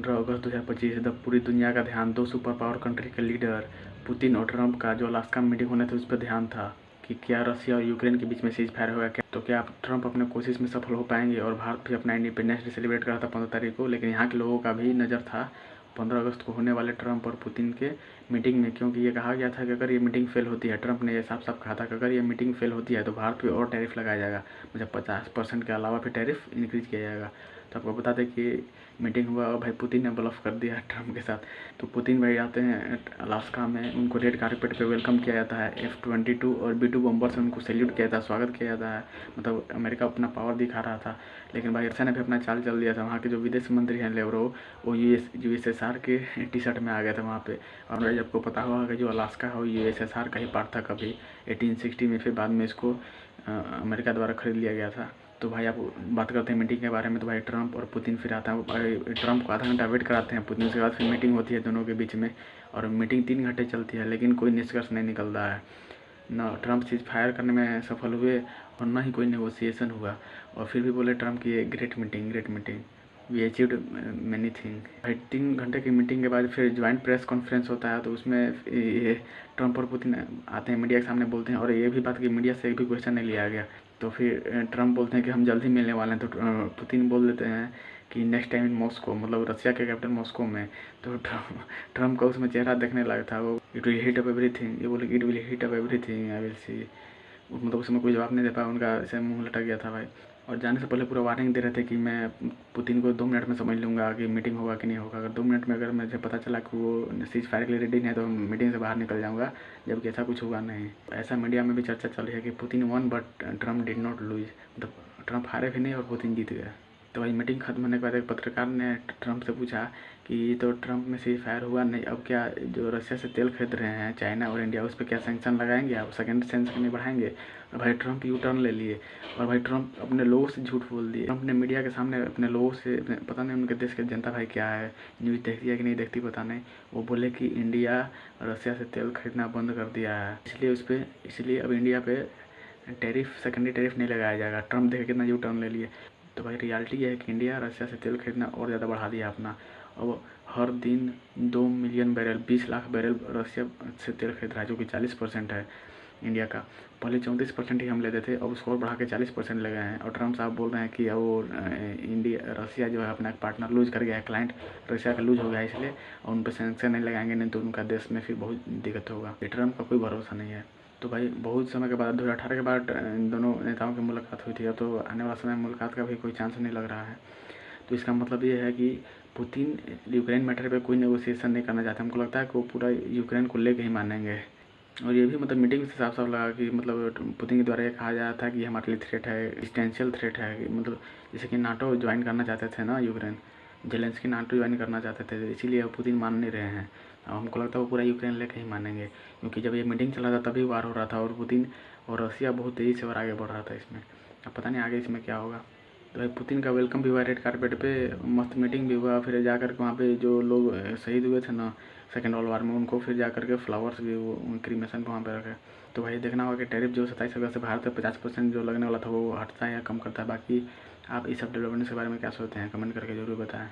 15 अगस्त 2025 जब पूरी दुनिया का ध्यान दो सुपर पावर कंट्री के लीडर पुतिन और ट्रंप का जो अलास्का में मीटिंग होने थे उस पर ध्यान था कि क्या रसिया और यूक्रेन के बीच में सीज फायर होगा क्या, तो क्या ट्रंप अपने कोशिश में सफल हो पाएंगे। और भारत भी अपना इंडिपेंडेंस डे सेलिब्रेट कर रहा था 15 तारीख को, लेकिन यहाँ के लोगों का भी नज़र था 15 अगस्त को होने वाले ट्रंप और पुतिन के मीटिंग में, क्योंकि ये कहा गया था कि अगर ये मीटिंग फेल होती है, ट्रंप ने ये साफ साफ कहा था कि अगर ये मीटिंग फेल होती है तो भारत पे और टैरिफ लगाया जाएगा, मतलब 50% के अलावा फिर टैरिफ इंक्रीज किया जाएगा। तो आपको बता दें कि मीटिंग हुआ और भाई पुतिन ने ब्लफ कर दिया ट्रंप के साथ। तो पुतिन भाई आते हैं अलास्का में, उनको रेड कारपेट पे वेलकम किया जाता है, F-22 और B-2 बम्बर से उनको सैल्यूट किया जाता है, स्वागत किया जाता है। मतलब अमेरिका अपना पावर दिखा रहा था, लेकिन भाई रसिया ने भी अपना चाल चल दिया था। वहाँ के जो विदेश मंत्री हैं लेवरोव, वो यूएसएसआर के टी शर्ट में आ गए थे वहाँ पे। और भाई आपको पता होगा कि जो अलास्का है वो यूएसएसआर का ही पार्ट था कभी 1860 में, फिर बाद में इसको अमेरिका द्वारा खरीद लिया गया था। तो भाई आप बात करते हैं मीटिंग के बारे में, तो भाई ट्रंप और पुतिन फिर आता है, भाई ट्रंप को आधा घंटा वेट कराते हैं पुतिन, उसके बाद फिर मीटिंग होती है दोनों के बीच में। और मीटिंग 3 घंटे चलती है, लेकिन कोई निष्कर्ष नहीं निकल रहा है। न ट्रंप सीज फायर करने में सफल हुए और न ही कोई नेगोशिएशन हुआ। और फिर भी बोले ट्रंप की great meeting we achieved many thing. भाई 3 घंटे की मीटिंग के बाद फिर ज्वाइंट प्रेस कॉन्फ्रेंस होता है, तो उसमें ये ट्रंप और पुतिन आते हैं, मीडिया के सामने बोलते हैं। और ये भी बात कि मीडिया से एक भी क्वेश्चन नहीं लिया गया। तो फिर ट्रंप बोलते हैं कि हम जल्द ही मिलने वाले हैं। तो पुतिन बोल देते हैं कि नेक्स्ट टाइम इन मॉस्को, मतलब रसिया के कैपिटल मॉस्को में। तो ट्रंप का उसमें चेहरा देखने लगा था, वो it will heat up everything, ये बोले it will heat up everything I will see. मतलब उसमें कोई जवाब नहीं दे पाया, उनका ऐसे मुंह लटक गया था भाई। और जाने से पहले पूरा वार्निंग दे रहे थे कि मैं पुतिन को 2 मिनट में समझ लूँगा कि मीटिंग होगा कि नहीं होगा। अगर 2 मिनट में अगर मुझे पता चला कि वो सीज फायर के लिए रेडी नहीं है तो मीटिंग से बाहर निकल जाऊँगा, जबकि ऐसा कुछ हुआ नहीं। ऐसा मीडिया में भी चर्चा चल रही है कि Putin one but Trump did not lose, मतलब ट्रंप हारे भी नहीं और पुतिन जीत गया। तो भाई मीटिंग खत्म होने के बाद एक पत्रकार ने ट्रंप से पूछा कि तो ट्रंप में सीज फायर हुआ नहीं, अब क्या जो रसिया से तेल खरीद रहे हैं चाइना और इंडिया, उस पर क्या सैंक्शन लगाएंगे आप, सेकेंड सैंक्शन नहीं बढ़ाएंगे। और भाई ट्रंप यू टर्न ले लिए और भाई ट्रंप अपने लोगों से झूठ बोल दिए। ट्रंप ने मीडिया के सामने अपने लोगों से, पता नहीं उनके देश की जनता भाई क्या है, न्यूज़ देखती है कि नहीं देखती पता नहीं, वो बोले कि इंडिया रसिया से तेल खरीदना बंद कर दिया है, इसलिए अब इंडिया पे टैरिफ, सेकेंडरी टैरिफ नहीं लगाया जाएगा। ट्रंप देखे कितना यू टर्न ले लिए। तो भाई रियलिटी ये है कि इंडिया रसिया से तेल खरीदना और ज़्यादा बढ़ा दिया अपना। अब हर दिन 2 मिलियन बैरल, 20 लाख बैरल रसिया से तेल खरीद रहा है, जो कि 40% है इंडिया का। पहले 34% ही हम लेते थे, अब उसको और बढ़ा के 40% ले गए हैं। और ट्रंप साहब बोल रहे हैं कि वो रसिया जो है अपना एक पार्टनर लूज कर गया है, क्लाइंट रसिया का लूज हो गया है, इसलिए और उन पर सैंक्शन नहीं लगाएंगे, नहीं तो उनका देश में फिर बहुत दिक्कत होगा। ट्रंप का कोई भरोसा नहीं है। तो भाई बहुत समय के बाद 2018 के बाद इन दोनों नेताओं की मुलाकात हुई थी, अब तो आने वाला समय मुलाकात का भी कोई चांस नहीं लग रहा है। तो इसका मतलब ये है कि पुतिन यूक्रेन मैटर पे कोई नेगोशिएशन नहीं करना चाहते। हमको लगता है कि वो पूरा यूक्रेन को लेके ही मानेंगे। और ये भी मतलब मीटिंग से साफ साफ लगा कि मतलब पुतिन के द्वारा ये कहा जा रहा था कि हमारे लिए थ्रेट है, एक्सटेंशियल थ्रेट है, कि मतलब जैसे कि नाटो ज्वाइन करना चाहते थे ना यूक्रेन, जेलेंस्की नाटो ज्वाइन करना चाहते थे, इसीलिए पुतिन मान नहीं रहे हैं। अब हमको लगता है वो पूरा यूक्रेन लेके ही मानेंगे, क्योंकि जब ये मीटिंग चला था तभी वार हो रहा था और पुतिन और रसिया बहुत तेज़ी से और आगे बढ़ रहा था इसमें। अब पता नहीं आगे इसमें क्या होगा। तो भाई पुतिन का वेलकम भी हुआ रेड कारपेट पे, मस्त मीटिंग भी हुआ। फिर जाकर के वहाँ पे जो लोग शहीद हुए थे ना सेकेंड वर्ल्ड वार में, उनको फिर जाकर के फ्लावर्स भी वो क्रीमेशन वहाँ पे रखे। तो भाई देखना होगा कि टैरिफ जो 27 अगस्त से भारत पे 50% जो लगने वाला था वो हटता है या कम करता है। बाकी आप इस सब डेवलपमेंट्स के बारे में क्या सोचते हैं, कमेंट करके जरूर बताएं।